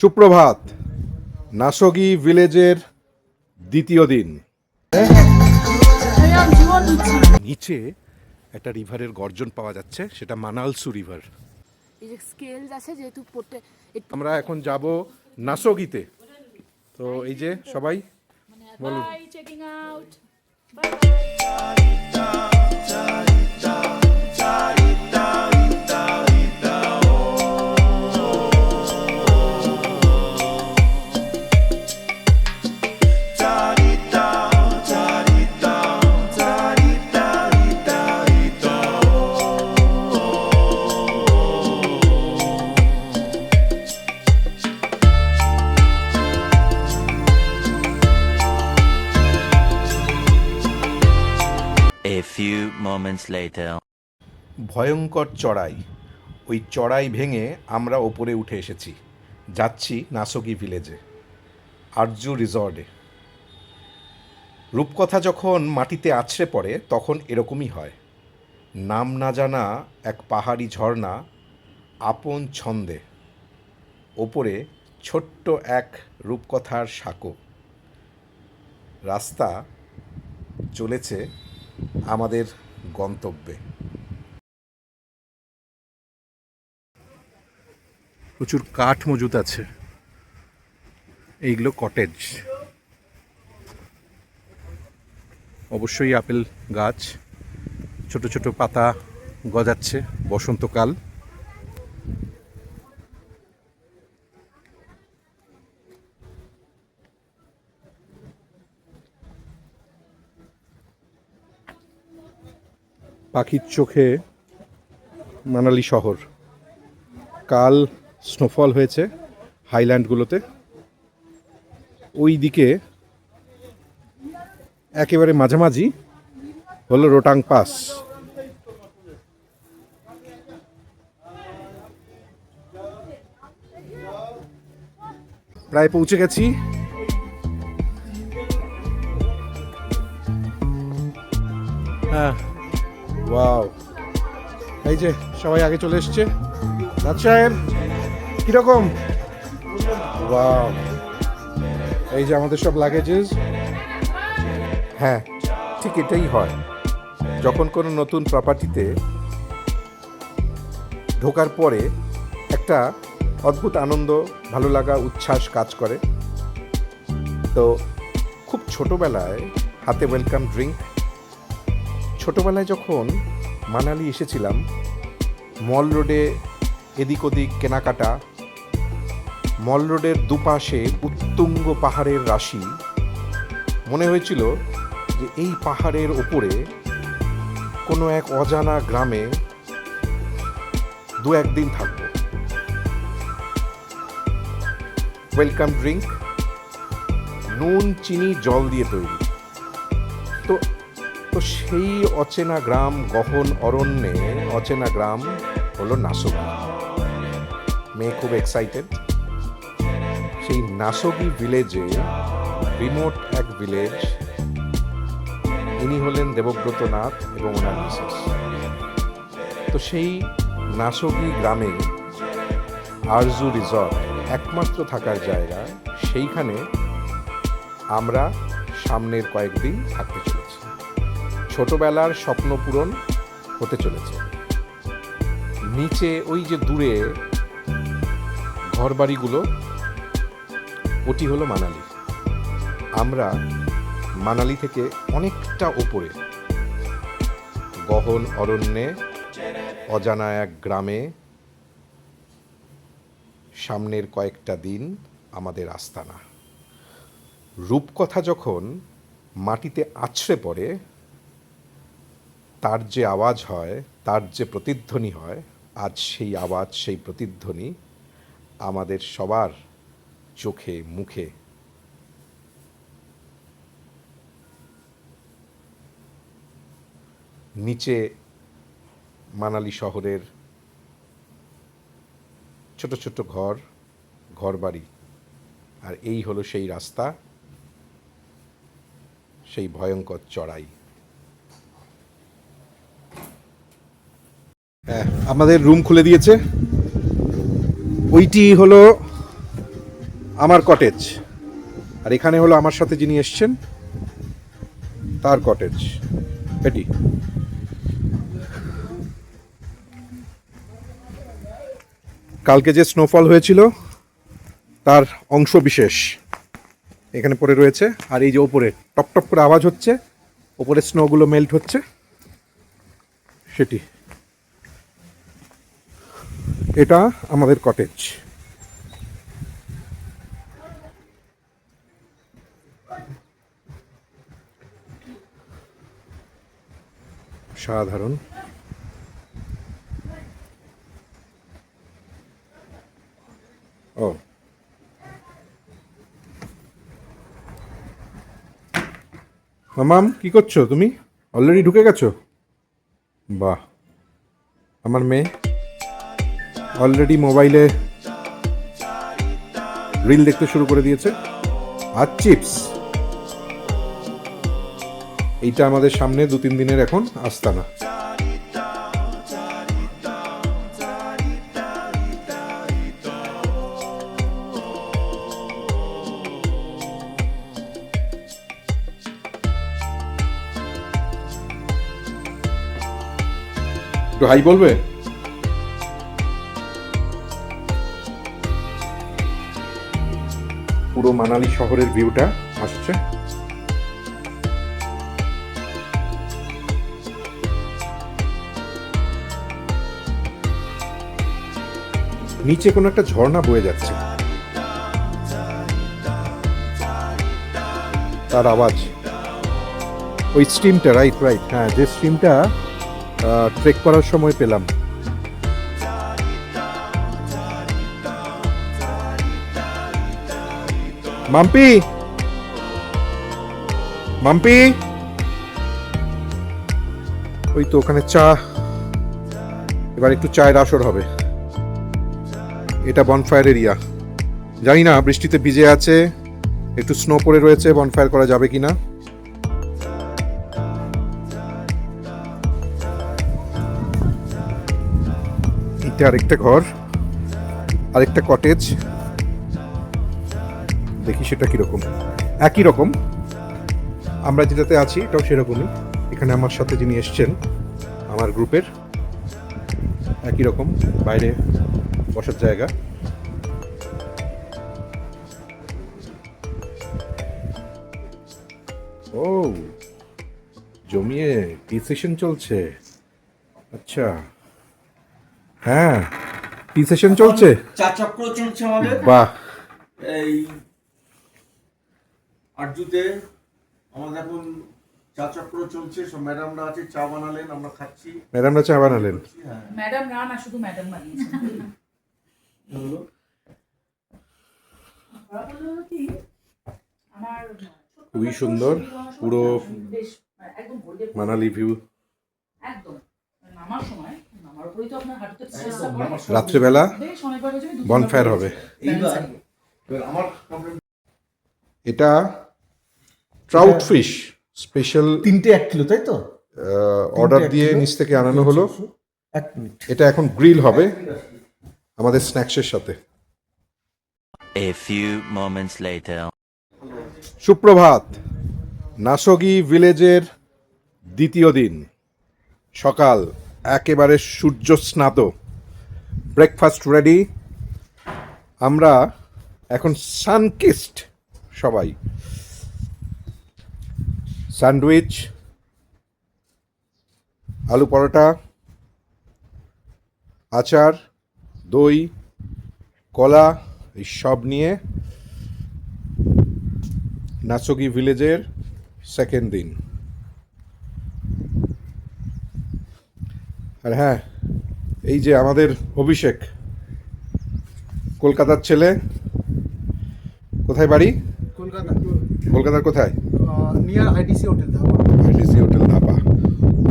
সুপ্রভাত। নাসোগি ভিলেজের দ্বিতীয় দিন। নিচে একটা রিভারের গর্জন পাওয়া যাচ্ছে, সেটা মানালসু রিভার। আমরা এখন যাব নাসোগিতে। তো এই যে সবাই বলুন। A few moments later. ভয়ঙ্কর চড়াই। ওই চড়াই ভেঙে আমরা ওপরে উঠে এসেছি, যাচ্ছি নাসোগি ভিলেজে, আরজু রিসর্টে। রূপকথা যখন মাটিতে আছড়ে পড়ে তখন এরকমই হয়। নাম না জানা এক পাহাড়ি ঝর্ণা আপন ছন্দে, ওপরে ছোট্ট এক রূপকথার সাঁকো। রাস্তা চলেছে আমাদের গন্তব্যে। প্রচুর কাঠ মজুত আছে, এইগুলো কটেজ। অবশ্যই আপেল গাছ, ছোট ছোট পাতা গজাচ্ছে, বসন্তকাল। পাখির চোখে মানালি শহর। কাল স্নোফল হয়েছে হাইল্যান্ডগুলোতে। ওই দিকে একেবারে মাঝামাঝি হলো রোটাং পাস। প্রায় পৌঁছে গেছি। হ্যাঁ, ওয়াও, এই যে সবাই আগে চলে এসছে। রাজ সাহেব কিরকম? ওয়াও, এই যে আমাদের সব লাগেজেস। হ্যাঁ, ঠিক এটাই হয় যখন কোনো নতুন প্রপার্টিতে ঢোকার পরে একটা অদ্ভুত আনন্দ, ভালো লাগা, উচ্ছ্বাস কাজ করে। তো খুব ছোটোবেলায় হাতে ওয়েলকাম ড্রিঙ্ক। ছোটোবেলায় যখন মানালি এসেছিলাম, মল রোডে এদিক ওদিক কেনাকাটা, মল রোডের দুপাশে উত্তুঙ্গ পাহাড়ের রাশি। মনে হয়েছিল যে এই পাহাড়ের ওপরে কোনো এক অজানা গ্রামে দু একদিন থাকব। ওয়েলকাম ড্রিঙ্ক নুন চিনি জল দিয়ে তৈরি। তো সেই অচেনা গ্রাম, গহন অরণ্যে অচেনা গ্রাম হলো নাসোগি। মেয়ে খুব এক্সাইটেড। সেই নাসোগি ভিলেজে, রিমোট এক ভিলেজ, ইনি হলেন দেবব্রত নাথ এবং ওনার মিসেস। তো সেই নাসোগি গ্রামে আরজু রিসর্ট একমাত্র থাকার জায়গা। সেইখানে আমরা সামনের কয়েকদিন থাকতে চলেছি। ছোটবেলার স্বপ্ন পূরণ হতে চলেছে। নিচে ওই যে দূরে ঘরবাড়িগুলো, ওটি হলো মানালি। আমরা মানালি থেকে অনেকটা ওপরে গহন অরণ্যে, অজানা এক গ্রামে, সামনের কয়েকটা দিন আমাদের আস্তানা। রূপকথা যখন মাটিতে আছড়ে পড়ে, তার যে আওয়াজ হয়, তার যে প্রতিধ্বনি হয়, আজ সেই আওয়াজ, সেই প্রতিধ্বনি আমাদের সবার চোখে মুখে। নিচে মানালি শহরের ছোট ছোট ঘরবাড়ি, আর এই হলো সেই রাস্তা, সেই ভয়ঙ্কর চড়াই। আমাদের রুম খুলে দিয়েছে। ওইটি হলো আমার কটেজ, আর এখানে হলো আমার সাথে যিনি এসছেন তার কটেজ এটি। কালকে যে স্নোফল হয়েছিল তার অংশ বিশেষ এখানে পড়ে রয়েছে, আর এই যে ওপরে টপ টপ করে আওয়াজ হচ্ছে, ওপরে স্নোগুলো মেল্ট হচ্ছে সেটি। এটা আমাদের কটেজ। সাধারণ। ও মামাম, কি করছো তুমি? অলরেডি ঢুকে গেছো? বাহ, আমার মেয়ে অলরেডি মোবাইলে রিল দেখতে শুরু করে দিয়েছে। আর চিপস, এইটা আমাদের সামনে 2-3 দিনের এখন আস্তানা। একটু হাই বলবে? পুরো মানালি শহরের ভিউটা আসছে। নিচে কোনো একটা ঝর্ণা বয়ে যাচ্ছে, তার আওয়াজ। ওই স্ট্রিমটা, রাইট রাইট, হ্যাঁ, যে স্ট্রিমটা ট্রেক করার সময় পেলাম। মাম্পি, মাম্পি, ওই তো ওখানে চা, এবার একটু চায়ের আসর হবে। এটা বনফায়ার এরিয়া। জানি না, বৃষ্টিতে ভিজে আছে, একটু স্নো পড়ে রয়েছে, বনফায়ার করা যাবে কিনা। এটা আরেকটা ঘর, আরেকটা কটেজ, দেখি সেটা কিরকম। একই রকম, আমরা যেটাতে আছি এটাও সেরকমই। এখানে আমার সাথে যিনি এসছেন আমার গ্রুপের, একই রকম, বাইরে বসার জায়গা। ও, জমিয়ে টি সেশন চলছে। আচ্ছা, হ্যাঁ, টি সেশন চলছে, চা চক্র চলছে আমাদের। বাহ। এই আরজুতে আমাদের এখন চা চক্র চলছে, সব ম্যাডামরা আছে, চা বানালেন, আমরা খাচ্ছি। ম্যাডামরা চা বানালেন? হ্যাঁ, ম্যাডাম না শুধু ম্যাডাম বানিয়েছেন। হলো। আমার খুবই সুন্দর পুরো একদম ভোল্ডে মানালি ভিউ। একদম নামার সময়, নামার উপরেই তো আপনার হাঁটুতে একদম নামার সময় রাত্রেবেলা বেশ অনেকবার হয়েছে আমি বনফায়ার হবে। এবার আমার প্রবলেম, এটা ট্রাউট ফিশ স্পেশাল 1 কিলো, তাই তো? অর্ডার দিয়ে নিচ থেকে আনানো হলো। 1 মিনিট। এটা এখন গ্রিল হবে আমাদের স্ন্যাক্সের সাথে। A few moments later. সুপ্রভাত। নাসোগি ভিলেজের দ্বিতীয় দিন, সকাল, একেবারে সূর্য স্নাত, ব্রেকফাস্ট রেডি। আমরা এখন সানকিস্ট সবাই। স্যান্ডউইচ, আলু পরোটা, আচার, দই, কলা, এই সব নিয়ে নাসোগি ভিলেজের সেকেন্ড দিন। আর হ্যাঁ, এই যে আমাদের অভিষেক, কলকাতার ছেলে। কোথায় বাড়ি? কলকাতা, কলকাতার কোথায়? Near IDC hotel dhaba. ITC hotel dhaba.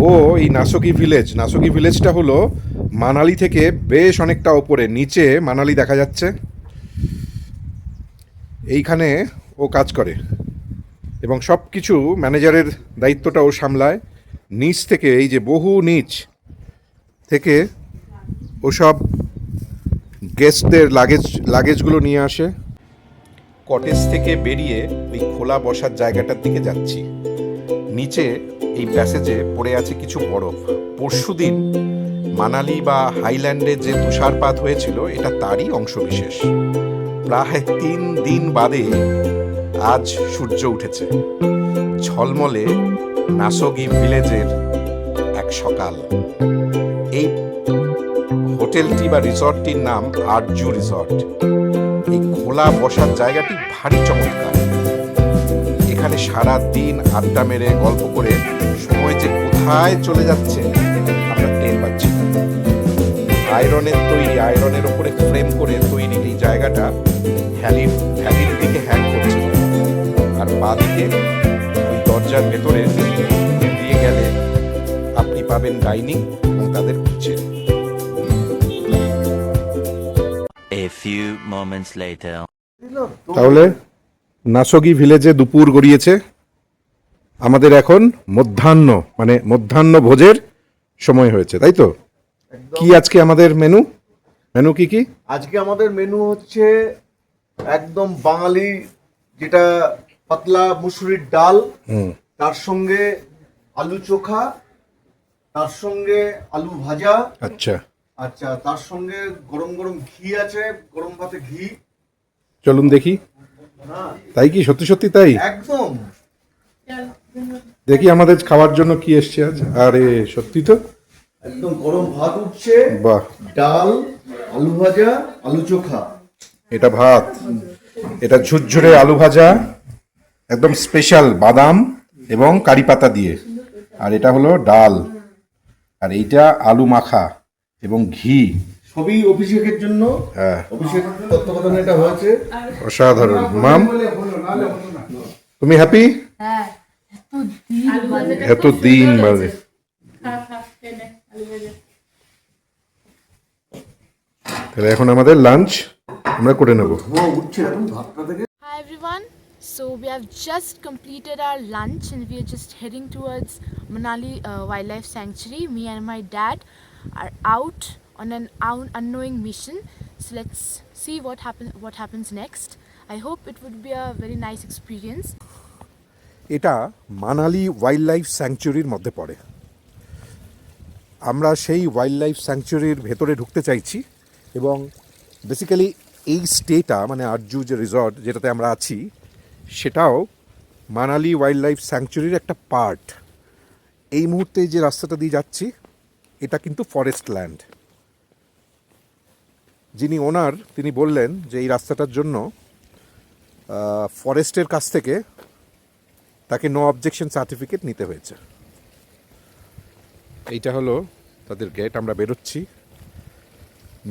ও এই নাসোগি ভিলেজ, নাসোগি ভিলেজটা হলো মানালি থেকে বেশ অনেকটা ওপরে, নিচে মানালি দেখা যাচ্ছে। এইখানে ও কাজ করে এবং সব কিছু ম্যানেজারের দায়িত্বটা ও সামলায়। নিচ থেকে, এই যে বহু নিচ থেকে ও সব গেস্টদের লাগেজগুলো নিয়ে আসে। কটেজ থেকে বেরিয়ে ওই খোলা বসার জায়গাটার দিকে যাচ্ছি। নিচে এই প্যাসেজে পড়ে আছে কিছু বরফ। পরশুদিন মানালি বা হাইল্যান্ডে যে তুষারপাত হয়েছিল এটা তারই অংশবিশেষ। প্রায় 3 দিন বাদে আজ সূর্য উঠেছে। ঝলমলে নাসোগি ভিলেজের এক সকাল। এই হোটেলটি বা রিসর্টটির নাম আরজু রিসর্ট। এই খোলা বসার জায়গাটি ভারী চমৎকার। এখানে সারা দিন আড্ডা মেরে গল্প করে সময় যে কোথায় চলে যাচ্ছে আমরা টের পাচ্ছি না। আয়রনের ওপরে ফ্রেম করে তৈরি এই জায়গাটা ভ্যালির দিকে হ্যাং করছে। আর বাঁদিকে ওই দরজার ভেতরে দিয়ে গেলে আপনি পাবেন ডাইনিং এবং তাদের kitchen. A few moments later. তাহলে নাসোগি ভিলেজে দুপুর গড়িয়েছে। আমাদের এখন মধ্যাহ্ন ভোজের সময় হয়েছে, তাই তো? কি আজকে আমাদের মেনু কি? আজকে আমাদের মেনু হচ্ছে একদম বাঙালি, যেটা পাতলা মুসুরির ডাল, তার সঙ্গে আলু চোখা, তার সঙ্গে আলু ভাজা, আচ্ছা তার সঙ্গে গরম গরম ঘি আছে, গরম ভাতে ঘি। চলুন দেখি। হ্যাঁ তাই কি? সত্যি তাই? একদম। দেখি আমাদের খাওয়ার জন্য কি এসছে আজ। আরে সত্যি তো, একদম গরম ভাত উঠছে, বাহ। ডাল, আলু ভাজা, আলু চোখা। এটা ভাত, এটা ঝুরঝুরে আলু ভাজা, একদম স্পেশাল বাদাম এবং কারি পাতা দিয়ে। আর এটা হলো ডাল, আর এইটা আলু মাখা এবং ঘি। সবই অভিষেকের জন্য। হ্যাঁ, অভিষেক তত্ত্বাবধানে এটা হয়েছে। অসাধারণ। মাম, তুমি হ্যাপি? হ্যাঁ, এত দিন বাদে। তাহলে এখন আমাদের লাঞ্চ আমরা করে নেব। উঠছে এখন ভাতটা থেকে। Hi everyone. So we have just completed our lunch and we are just heading towards Manali Wildlife Sanctuary. Me and my dad are out on an unknowing mission. So let's see what happens next. I hope it would be a very nice experience. এটা Manali wild life স্যাংচুরির মধ্যে পড়ে। আমরা সেই wild life স্যাংচুরির ভেতরে ঢুকতে চাইছি এবং basically এই স্টেটা মানে আরজু যে রিসর্ট যেটাতে আমরা আছি সেটাও মানালি ওয়াইল্ড লাইফ স্যাংচুরির একটা পার্ট। এই মুহূর্তে যে রাস্তাটা দিয়ে যাচ্ছি এটা কিন্তু ফরেস্ট ল্যান্ড। যিনি ওনার তিনি বললেন যে এই রাস্তাটার জন্য ফরেস্টের কাছ থেকে তাকে নো অবজেকশন সার্টিফিকেট নিতে হয়েছে। এইটা হলো তাদের গেট। আমরা বেরোচ্ছি।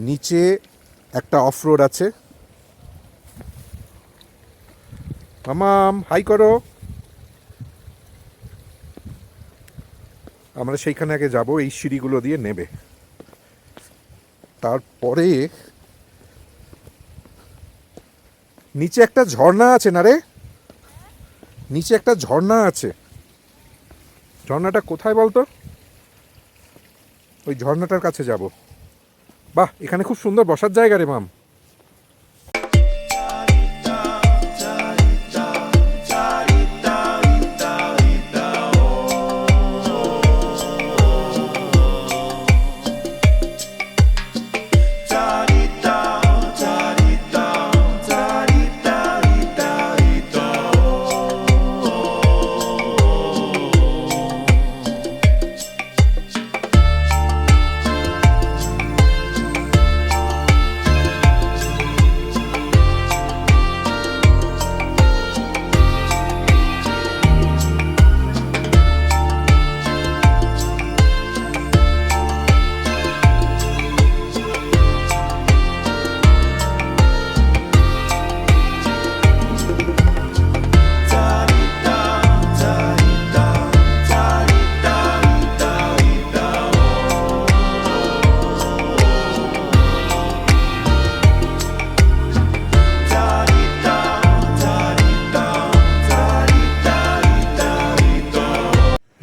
নিচে একটা অফ রোড আছে। মামাম হাই করো। আমরা সেইখানে আগে যাব, এই সিঁড়িগুলো দিয়ে নেবে। তারপরে নিচে একটা ঝর্ণা আছে না রে? নিচে একটা ঝর্ণা আছে। ঝর্ণাটা কোথায় বলতো? ওই ঝর্ণাটার কাছে যাব। বাহ, এখানে খুব সুন্দর বসার জায়গা রে মাম।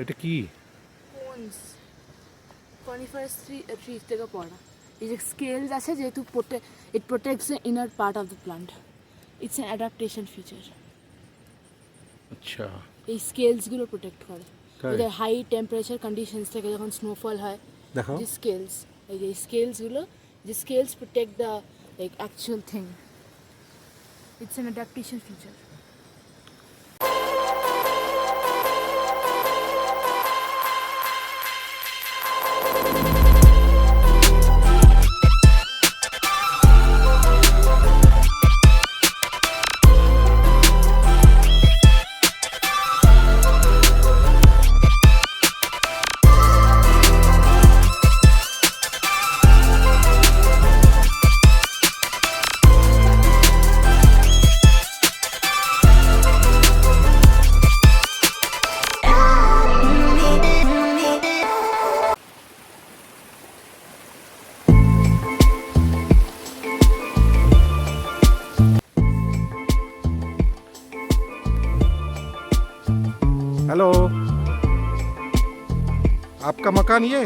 এটা কি? Cones. Coniferous trees থেকে পড়া। এই যে স্কেলস আছে যেহেতু it protects the inner part of the plant. It's an adaptation feature. আচ্ছা এই স্কেলসগুলো প্রোটেক্ট করে তাই? যদি হাই টেম্পারেচার কন্ডিশনস থেকে যখন স্নোফল হয় দেখাও। যে স্কেলস এই যে স্কেলসগুলো যে scales protect the like actual thing it's an adaptation feature hello, आपका मकान ये?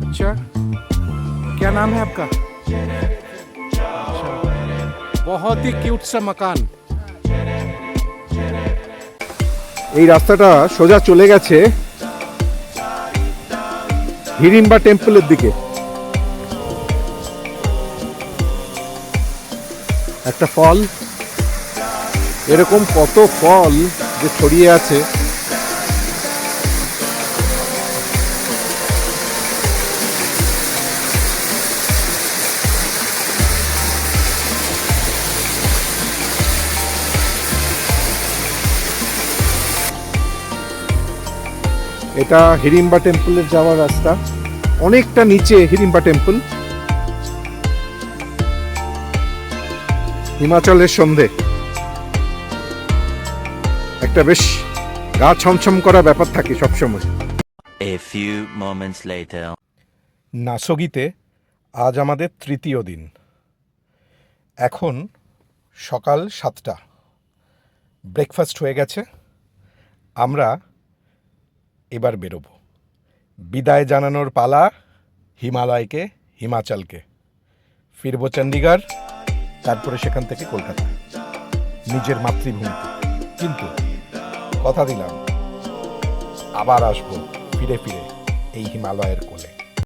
अच्छा, क्या नाम है आपका? अच्छा, बहुत ही क्यूट सा मकान। এই রাস্তাটা সোজা চলে গেছে হিড়িম্বা টেম্পলের দিকে। একটা ফল, এরকম কত ফল যে ছড়িয়ে আছে। এটা হিড়িম্বা টেম্পলের যাওয়ার রাস্তা, অনেকটা নিচে হিড়িম্বা টেম্পল। হিমাচলের সন্ধে একটা বেশ গা ছমছম করা ব্যাপার থাকে সবসময়। A few moments later. নাসোগিতে আজ আমাদের তৃতীয় দিন। এখন সকাল 7টা, ব্রেকফাস্ট হয়ে গেছে। আমরা এবার বেরোবো, বিদায় জানানোর পালা হিমালয়কে, হিমাচলকে। ফিরবো চণ্ডীগড়, তারপরে সেখান থেকে কলকাতা, নিজের মাতৃভূমিতে। কিন্তু কথা দিলাম আবার আসবো ফিরে ফিরে এই হিমালয়ের কোলে।